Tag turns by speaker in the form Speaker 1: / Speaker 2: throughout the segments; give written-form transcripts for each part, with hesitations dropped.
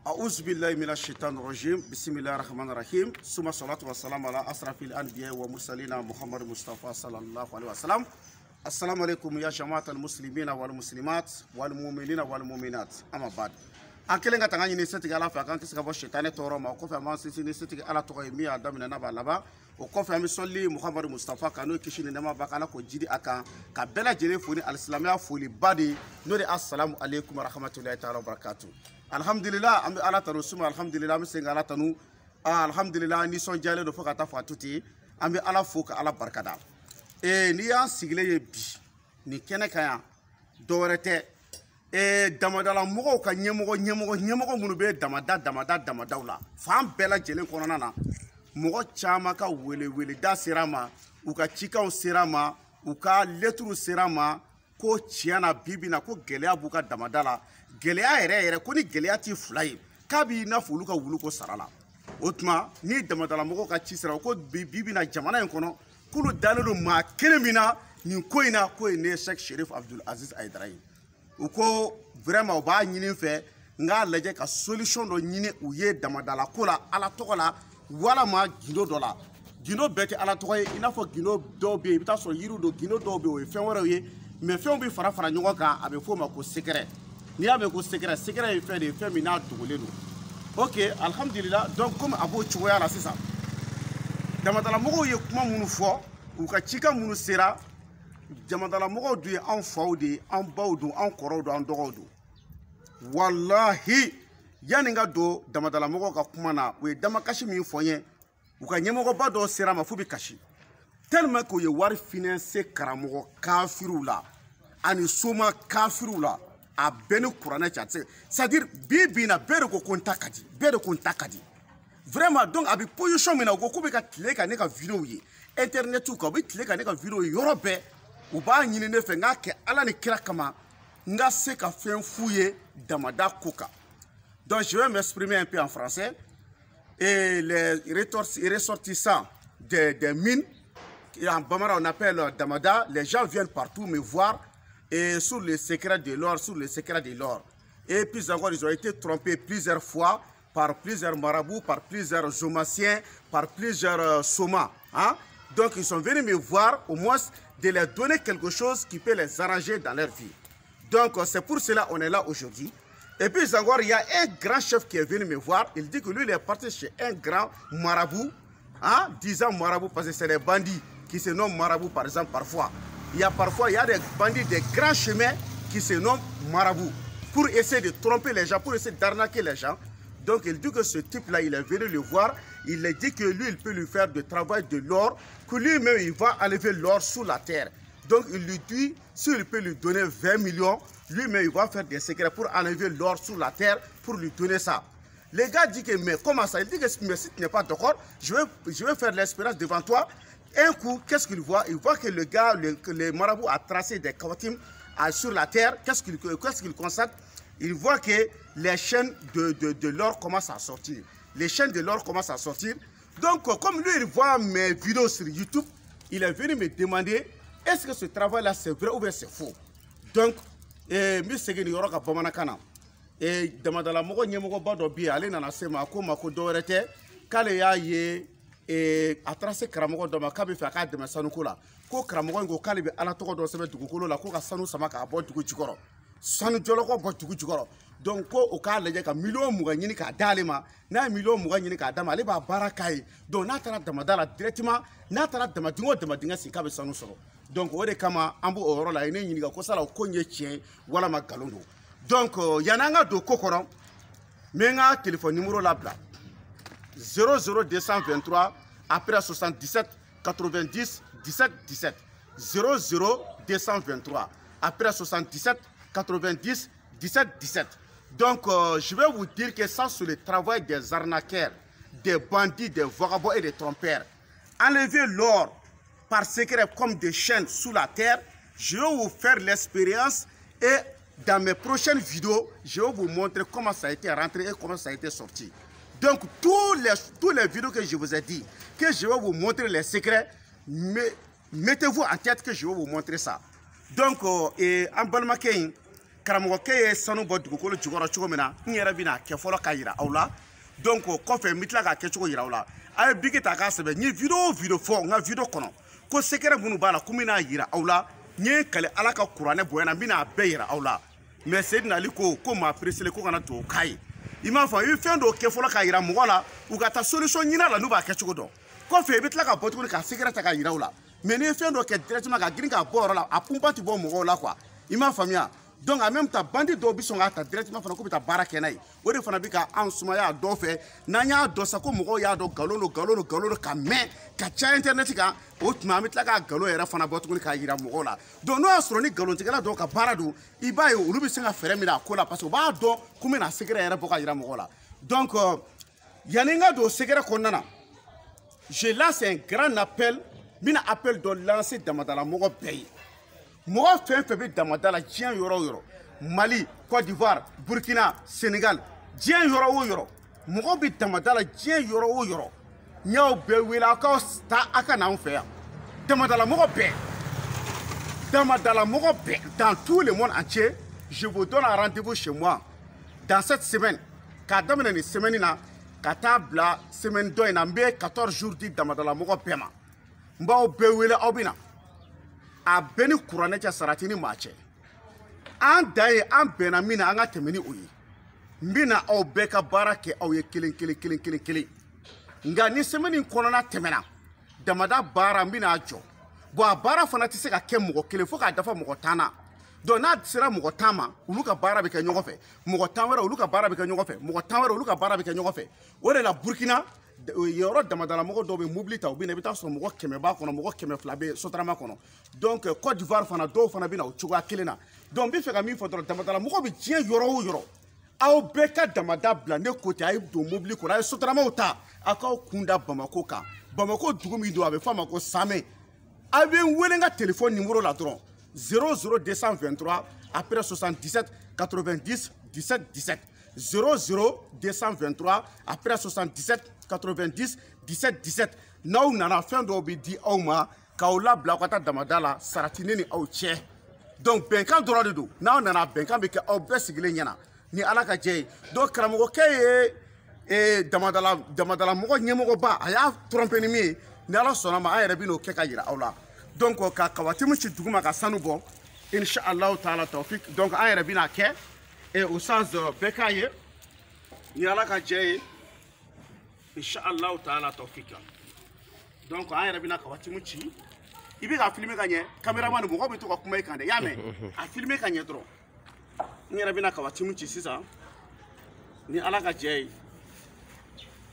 Speaker 1: أعوذ بالله من الشيطان الرجيم بسم الله الرحمن الرحيم ثم الصلاة والسلام على أشرف الأنبياء ومرسلين محمد مصطفى صلى الله عليه وسلم. السلام عليكم يا جماعة المسلمين والمسلمات والمؤمنين والمؤمنات. أما بعد أكلنا كتاني نسيت على فكان كسر بوش الشيطان تورو ما وقف أمام سيسي نسيت على توقي مية دامنا نبى لبا وقف أمي صلي محمد مصطفى كانوا كشين نما بكانا كجدي أكان كبلا جري فوني الإسلامية فولي بادي نوري السلام عليكم ورحمة الله تعالى وبركاته. Alhamdulillah, ambi ala tanu suma alhamdulillah ambi senga ala tanu alhamdulillah ni son jale do fokata fatuti ambi ala foka ala barkada ni ya sigle ye bi ni kene kaya dorete damadala mogo ka nyemoko munu be damada la fam bela jelen konona na mogo chama ka wele da sirama u ka chikaw sirama u ka letru sirama ko ciana bibina ko geleya buka damadala geleya yɛrɛ ko ni geleya ti fila ye k'a b'i na fɔ olu ka wulu ko sara la o tuma ni damadala mɔgɔw ka ci sira ko bibina jamana in kɔnɔ k'olu dalen don maa kelen min na nin ko in na ko ye ne Sheikh Sherif Abdul Aziz Aidara ye u ko vraiment u b'a ɲini fɛ n k'a lajɛ ka solution dɔ ɲini u ye damadala ko la ala tɔgɔ la walama gindo dɔ la gindo bɛɛ tɛ ala tɔgɔ ye i n'a fɔ gindo dɔw bɛ yen i bɛ taa sɔrɔ yiriw don gindo dɔw bɛ yen o ye fɛn wɛrɛw ye mais fɛnw bɛ fara ɲɔgɔn kan a bɛ f'o ma ko secret n'i y'a mɛn ko secret ye fɛn de ye fɛn min n'a dogolen don ok alhamdulillah donc comme a b'o cogoya la sisan damadala mɔgɔw ye kuma minnu fɔ u ka cika minnu sera damadala mɔgɔw dun ye anw faw de ye anw baw don anw kɔrɔw don anw dɔgɔw don wallahi yanni n ka don damadala mɔgɔw ka kuma na u ye damakasi min fɔ n ye u ka ɲɛmɔgɔba dɔw sera ma f'u bɛ kasi tellement que u ye wari finance karamɔgɔ kafiriw la ani soma kafiriw la a bɛɛ ni kuranɛ cɛ c'est-à-dire bi na bɛɛ de ko n ta ka di vraiment donc a bɛ position min na u ko k'u bɛ ka tile ka ne ka vidéo ye internetu kan u bɛ tile ka ne ka vidéo ye yɔrɔ bɛɛ u b'a ɲini ne fɛ n k'a kɛ ala ni kira kama n ka se ka fɛn f'u ye damada ko kan donc je vais m'exprimer un peu en français et les ressortissants des mines en bambara on appelle damada les gens viennent partout me voir et sur le secret de l'or, Et puis encore, ils ont été trompés plusieurs fois par plusieurs marabouts, par plusieurs zomaciens, par plusieurs somas. Hein? Donc ils sont venus me voir, au moins de leur donner quelque chose qui peut les arranger dans leur vie. Donc c'est pour cela qu'on est là aujourd'hui. Et puis encore, il y a un grand chef qui est venu me voir. Il dit que lui, il est parti chez un grand marabout, hein? Disant marabout parce que c'est les bandits qui se nomment marabout par exemple parfois. Il y a des bandits des grands chemins qui se nomment marabouts pour essayer de tromper les gens, pour essayer d'arnaquer les gens. Donc il dit que ce type-là, il est venu le voir, il a dit que lui, il peut lui faire du travail de l'or, que lui-même, il va enlever l'or sous la terre. Donc il lui dit, s'il peut lui donner 20 millions, lui-même, il va faire des secrets pour enlever l'or sous la terre, pour lui donner ça. Les gars disent que, mais comment ça? Il dit que mais si tu n'es pas d'accord, je vais faire l'expérience devant toi. Un coup, qu'est-ce qu'il voit? Il voit que le gars, le marabout a tracé des kawatims sur la terre. Qu'est-ce qu'il constate? Il voit que les chaînes de l'or commencent à sortir. Les chaînes de l'or commencent à sortir. Donc, comme lui, il voit mes vidéos sur YouTube, il est venu me demander est-ce que ce travail-là, c'est vrai ou bien c'est faux? Donc, mi segeni yoroka bamanakana. Et damadala mogo nyemogo bado bi ale nana sema ko mako dorete kale ya ye a tracé karamɔgɔ dɔ ma k'a bɛ fɛ a k'a dɛmɛ sanuko la ko karamɔgɔ in ko k'ale bɛ ala tɔgɔ dɔ sɛbɛn dugukolo la ko ka sanu sama k'a bɔ dugu jukɔrɔ sanu jɔlɔkɔ bɔ dugu jukɔrɔ donc ko o k'a lajɛ ka miliyɔn 20 ɲini k'a d'ale ma n'a ye miliyɔn 20 ɲini k'a d'a ma ale b'a baara k'a ye donc n'a taara damada la directement n'a taara damadingɛ o damadingɛ sigi k'a bɛ sanu sɔrɔ donc o de kama an b'o yɔrɔ la a ye ne ɲininka ko sala o ko in ye tiɲɛ ye walama nkalon don donc yanni an ka don ko kɔnɔ n bɛ n ka téléphone numéro labila 00223 après 77 90 17 17 00223 après 77 90 17 17. Donc je vais vous dire que ça c'est le travail des arnaqueurs, des bandits, des vagabonds et des trompeurs. Enlever l'or par secret comme des chaînes sous la terre, je vais vous faire l'expérience et dans mes prochaines vidéos, je vais vous montrer comment ça a été rentré et comment ça a été sorti. Donc, tous les vidéos que je vous ai dit, que je vais vous montrer les secrets, mettez-vous en tête que je vais vous montrer ça. Donc, en Balmakein, karamɔgɔkɛ ye sanu bɔ dugukolo jukɔrɔ cogo min na n yɛrɛ bɛna kɛ fɔlɔ ka yira aw la donc kɔfɛ n bɛ tila k'a kɛcogo yira aw la a ye biki ta k'a sɛbɛn n ye video o video fɔ n ka video kɔnɔ ko secret minnu b'a la ko n bɛna yira aw la n ye kale ala ka kuranɛ bonya na n bɛna bɛɛ yira aw la mais Seydina Ali ko maa presele ko kana to k'a ye i m'a fɔ i bɛ fɛn dɔw kɛ fɔlɔ ka yira mɔgɔ la u ka taa solution ɲini a la n'u b'a kɛcogo dɔn kɔfɛ i bɛ tila ka bɔ tuguni ka secret ta ka yira aw la mais n'i ye fɛn dɔ kɛ directement ka girin k'a bɔ yɔrɔ la a punpa tɛ bɔ mɔgɔw la quoi i m'a faamuya donc en même temps bandi dɔw bɛ sɔn k'a ta directement fana k'u bɛ taa baara kɛ n'a ye o de fana bɛ ka an sumaya a dɔw fɛ n'an y'a dɔn sa ko mɔgɔw y'a dɔn nkalon don ka mɛn ka caya internet kan o tuma an bɛ tila k'a nkalon yɛrɛ fana bɔ tuguni k'a yira mɔgɔw la donc n'o y'a sɔrɔ ni nkalontigɛla dɔw ka baara don i b'a ye olu bɛ se ka fɛɛrɛ minɛ a ko la parce que u b'a dɔn ko n bɛna secret yɛrɛ bɔ ka yira mɔgɔw la donc yanni n ka don secret kɔnɔna na je lance un grand appel n bɛna appel dɔ lancer damadala mɔgɔ bɛɛ ye mɔgɔ fɛn fɛn bɛ damada la diɲɛ yɔrɔ o yɔrɔ Mali Côte d'Ivoire Burkina Sénégal diɲɛ yɔrɔ o yɔrɔ mɔgɔ bɛ damada la diɲɛ yɔrɔ o yɔrɔ n y'aw bɛɛ wele aw ka taa a ka n'anw fɛ yan damadala mɔgɔ bɛɛ dans tout le monde entier je vous donne un rendez-vous chez moi dans cette semaine k'a daminɛ nin semaine na ka taa bila semaine dɔ in na n bɛ 14 jours di damadala mɔgɔ bɛɛ ma n b'aw bɛɛ wele aw bɛ na a bɛɛ ni kuranɛ cɛ sarati ni maa cɛ an da ye an bɛnna min na an ka tɛmɛ ni o ye n bɛna aw bɛɛ ka baara kɛ aw ye kelen nka ni semaine kɔnɔna tɛmɛna damada baara n bɛna a jɔ bon a baara fana tɛ se ka kɛ mɔgɔ kelen fo k'a dafa mɔgɔ 10 na donc n'a sera mɔgɔ 10 ma olu ka baara bɛ kɛ ɲɔgɔn fɛ mɔgɔ 10 wɛrɛ olu ka baara bɛ kɛ ɲɔgɔn fɛ mɔgɔ 10 wɛrɛ olu ka baara bɛ kɛ ɲɔgɔn fɛ o de la Burkina yɔrɔ damadala mɔgɔ dɔw bɛ mobili ta u bɛ na i bɛ taa sɔrɔ mɔgɔ 100 b'a kɔnɔ mɔgɔ 200 bɛ sotarama kɔnɔ donc Côte d'Ivoire fana dɔw fana bɛ na o cogoya kelen na donc n bɛ fɛ ka min fɔ dɔrɔn damadala mɔgɔ bɛ diɲɛ yɔrɔ o yɔrɔ aw bɛɛ ka damada bila ne ko ten a ye don mobili kɔnɔ a ye sotaramaw ta a k'aw kun da Bamako kan Bamako dugu min don a bɛ fɔ a ma ko Samɛ a bɛ n wele n ka téléphone numéro la dɔrɔn 00223 après 77 90 17 17 00223 après 77 90 17 17 n'aw nana fɛn dɔw bɛ di aw ma k'aw labila aw ka taa damada la sarati ne ni aw cɛ donc bɛnkan dɔrɔn de don n'aw nana bɛnkan bɛ kɛ aw bɛɛ sigilen ɲɛna ni ala ka jɛ ye donc karamɔgɔkɛ ye damadala mɔgɔ ɲɛmɔgɔba a y'a tromper ni min ye ni ala sɔnna ma an yɛrɛ bɛ n'o kɛ ka yira aw la donc ka kabatimu ci duguma ka sanu bɔ inshallah taala tawfik donc an yɛrɛ bɛna kɛ o sens bɛɛ k'a ye ni ala ka jɛ ye inshallah taala tawfik donc an yɛrɛ bɛna kabatimu ci i bɛ ka filmer ka ɲɛ caméraman ni mɔgɔ bɛ to ka kuma i kan dɛ i y'a mɛn a filmer ka ɲɛ dɔrɔn n yɛrɛ bɛna kabatimu ci sisan ni ala ka jɛ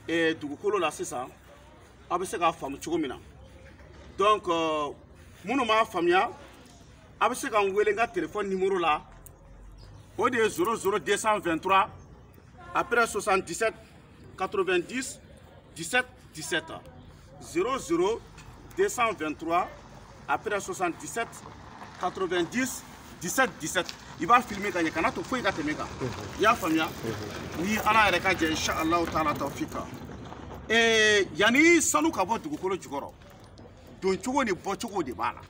Speaker 1: ye dugukolo la sisan aw bɛ se k'a faamu cogo min na donc minnu m'a faamuya a bɛ se ka n wele n ka téléphone numéro la o de ye 00223 après 77 90 17 17 00223 après 77 90 17 17 i b'a filmer ka ɲɛ kana to foyi ka tɛmɛ kan i y'a faamuya ni ala yɛrɛ ka jɛ inshallah taala tawfika yanni sanu ka bɔ dugukolo jukɔrɔ don cogo ni bɔ cogo de b'a la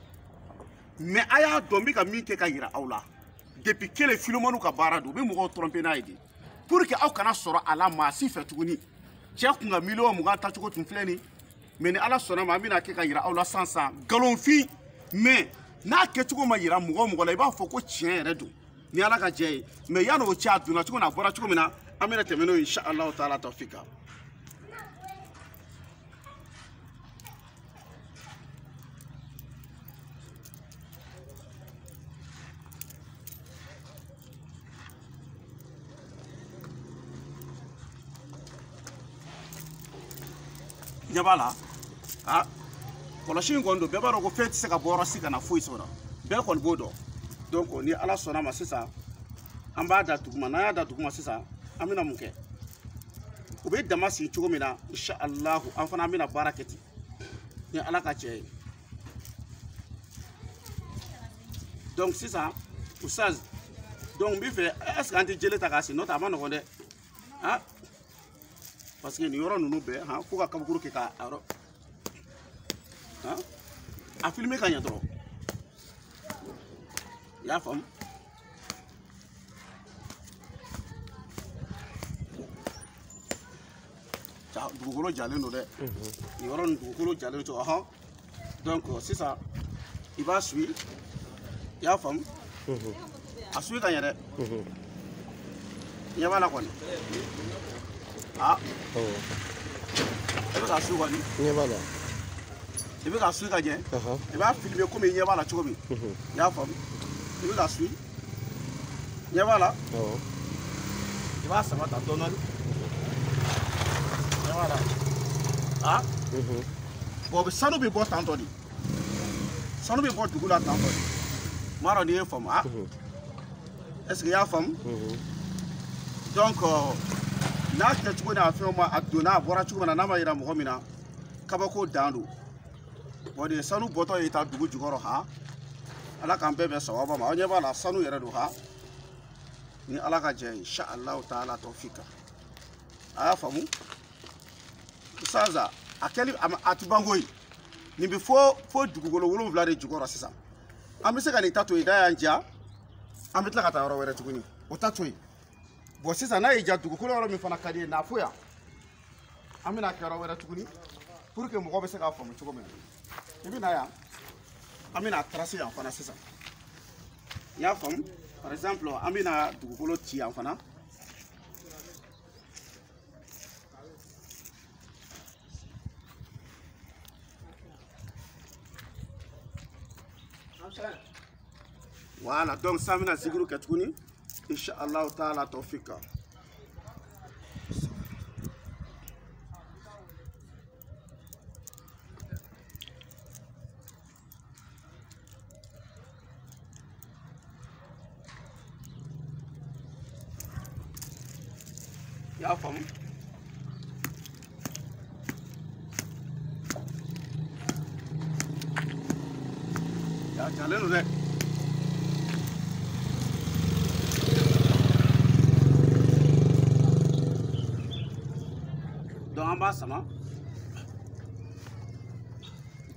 Speaker 1: mais a y'a dɔn n bɛ ka min kɛ ka yira aw la depuis kelen Philomène ka baara don u bɛ mɔgɔw tromper n'a ye de pour que aw kana sɔrɔ a la maa si fɛ tuguni cɛ kun ka miliyɔn 20 tacogo tun filɛ nin mais ni ala sɔnna ma an bɛna kɛ ka yira aw la sisan nkalonfin mais n'a kɛcogo ma yira mɔgɔ o mɔgɔ la i b'a fɔ ko tiɲɛ yɛrɛ don ni ala ka jɛ ye mais yanni o cɛ a donna cogo min na a bɔra cogo min na an bɛna tɛmɛ n'o ye inshallah taala tawfika ɲɛ b'a la kɔlɔsi in kɔni don bɛɛ b'a dɔn ko fɛn tɛ se ka bɔ yɔrɔ si ka na foyi sɔrɔ bɛɛ kɔni b'o dɔn donc ni ala sɔnna ma sisan an b'a da duguma n'an y'a da duguma sisan an bɛna mun kɛ u bɛ dama sigi cogo min na inshallah an fana bɛna baara kɛ ten ni ala ka jɛ ye donc sisan usaz donc n bɛ fɛ est ce que an tɛ jele ta k'a sigi n'o tɛ a ma nɔgɔn dɛ parce que nin yɔrɔ ninnu bɛɛ fo ka kabakuru kɛ k'a yɔrɔ a filmer ka ɲɛ dɔrɔn i y'a faamu dugukolo jalen don dɛ nin yɔrɔ nin dugukolo jalen to donc sisan i b'a suyi i y'a faamu a suyi ka ɲɛ dɛ ɲɛ b'a la kɔni i bɛ ka suyi kɔni ɲɛ b'a la i bɛ ka suyi ka ɲɛ i b'a filmer komi i ɲɛ b'a la cogo min i y'a faamu i bɛ ka suyi ɲɛ b'a la i b'a sama ta dɔɔnin dɔɔnin ɲɛ b'a la bon sanu bɛ bɔ tantɔ de sanu bɛ bɔ dugu la tantɔ de m'a dɔn n'i ye faamu est-ce que i y'a faamu donc n'a kɛcogo n'a fɛnw ma a donna a bɔra cogo min na n'a ma yira mɔgɔ min na kabako dan don bon de sanu bɔtɔ ye ta dugu jukɔrɔ ala k'an bɛɛ bɛn sawaba ma aw ɲɛ b'a la sanu yɛrɛ don ni ala ka jɛ inshallah taala tawfika a y'a faamu saza a kɛli a ti ban koyi nin bɛ fo dugukolo 7 de jukɔrɔ sisan an bɛ se ka nin ta to yen da y'an diya an bɛ tila ka taa yɔrɔ wɛrɛ tuguni o ta to yen bon sisan n'a y'i diya dugukolo yɔrɔ min fana ka di ye nafo yan an bɛna kɛ yɔrɔ wɛrɛ tuguni pour que mɔgɔw bɛ se k'a faamu cogo min na i bɛ na yan an bɛna tracer yan fana sisan i y'a faamu par exemple an bɛna dugukolo ci yan fana voilà donc ça bɛna zikuru kɛ tuguni inshallah taala tawfika y'a faamu y'a jalen don dɛ donc an b'a sama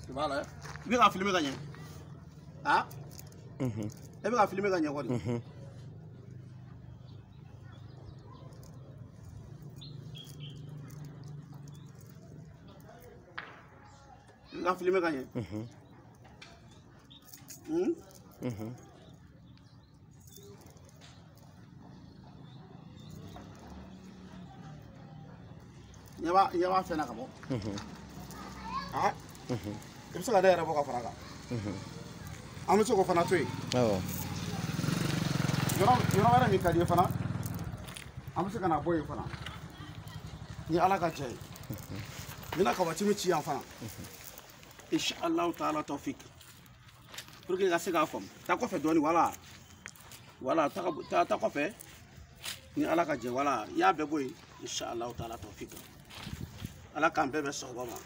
Speaker 1: i b'a la i bɛ ka filmer ka ɲɛ e bɛ ka filmer ka ɲɛ kɔni i ka filmer ka ɲɛ ɲɛ b'a fɛn na ka bɔ i bɛ se ka ne yɛrɛ bɔ ka fara kan an bɛ se k'o fana to yen yɔrɔ wɛrɛ min ka di ye fana an bɛ se ka na bɔ yen fana ni ala ka jɛ ye n bɛna kabati min ci yan fana inshallah taala tawfik pour que i ka se k'a faamu taa kɔfɛ dɔɔnin wala taa kɔfɛ ni ala ka jɛ wala i y'a bɛɛ bɔ yen inshallah taala tawfik ala k'an bɛɛ bɛn sawaba ma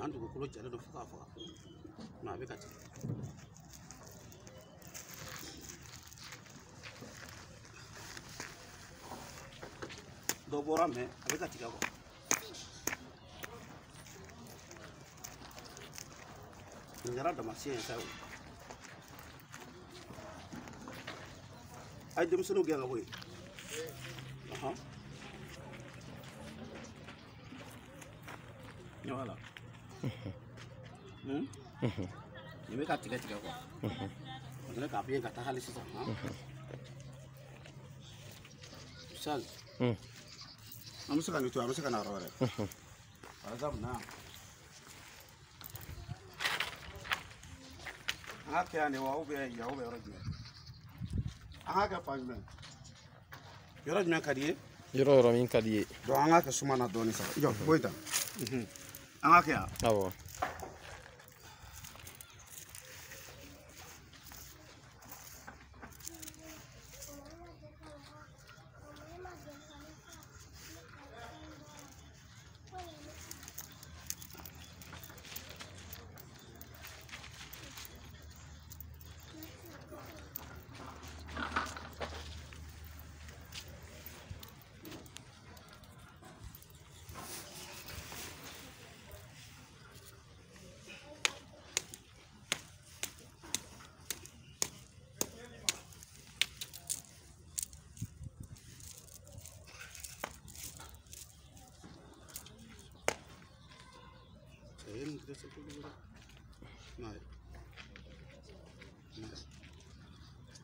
Speaker 1: n'an dugukolo jalen don fo k'a faga nka a bɛ ka tigɛ dɔ bɔra mɛ a bɛ ka tigɛ kɔ nin kɛra damasiyɛn ye sa o a ye denmisɛnninw gɛn ka bɔ yen ɲɔgɔn la nin bɛ ka tigɛ tigɛ kuwa ne k'a bɛ yen ka taa hali sisan misali an bɛ se ka nin to an bɛ se ka na yɔrɔ wɛrɛ par exemple na an ka kɛ yan de wa ubiyɛn yan yɔrɔ jumɛn an k'a kɛ fan jumɛn yɔrɔ jumɛn ka di ye
Speaker 2: yɔrɔ min ka di ye.
Speaker 1: Donc an k'a kɛ suma na dɔɔnin sa jɔ foyi t'a an k'a kɛ yan.
Speaker 2: Awɔ.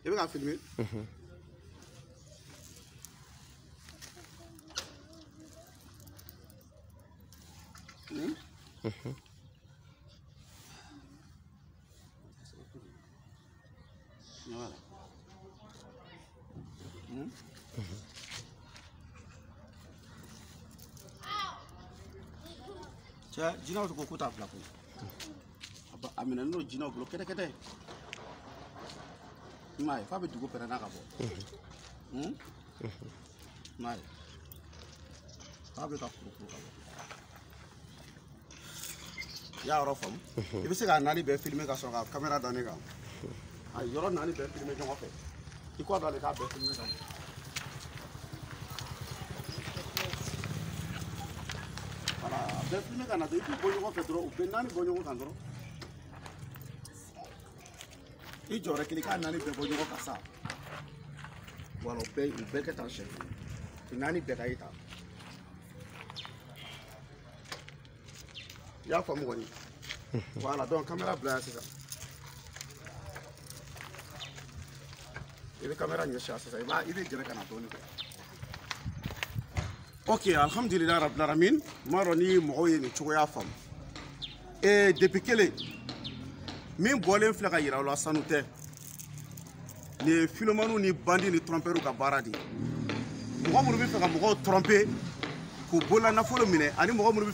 Speaker 1: I bɛ ka filmer? Voilà. Cɛ jinɛw ko t'a fila koyi a minɛ n'o jinɛw bolo kɛtɛkɛtɛ i m'a ye f'a bɛ dugu pɛrɛnna ka bɔ i m'a ye f'a bɛ ka kurukuru ka bɔ i y'a yɔrɔ faamu i bɛ se k'a naani bɛɛ filmer ka sɔrɔ ka kamera da ne kan a yɔrɔ naani bɛɛ filmer ɲɔgɔn fɛ i kɔ dɔn de k'a bɛɛ filmer ka bɔ. Bɛɛ filmer ka na dɔrɔn i b'u bɔ ɲɔgɔn fɛ dɔrɔn u bɛ naani bɔ ɲɔgɔn kan dɔrɔn i jɔyɔrɔ kelen k'a naani bɛɛ bɔ ɲɔgɔn kan sa wala u bɛɛ kɛ tan sɛ naani bɛɛ ka ye tan i y'a faamu kɔni wala donc kamera bila yan sisan i bɛ kamera ɲɛsin yan sisan i bɛ gɛrɛ ka na dɔɔnin kɛ. Ok, alhamdulillah rabbil alamin. M'a dɔn ni mɔgɔw ye nin cogoya faamu. Depuis kelen min bɔlen filɛ ka yira aw la sanu tɛ. Nin ye filomaniw ni bandi ni trompeurs ka baara de ye. Mɔgɔ minnu bɛ fɛ ka mɔgɔw tromper k'u bolola nafolo minɛ ani mɔgɔ minnu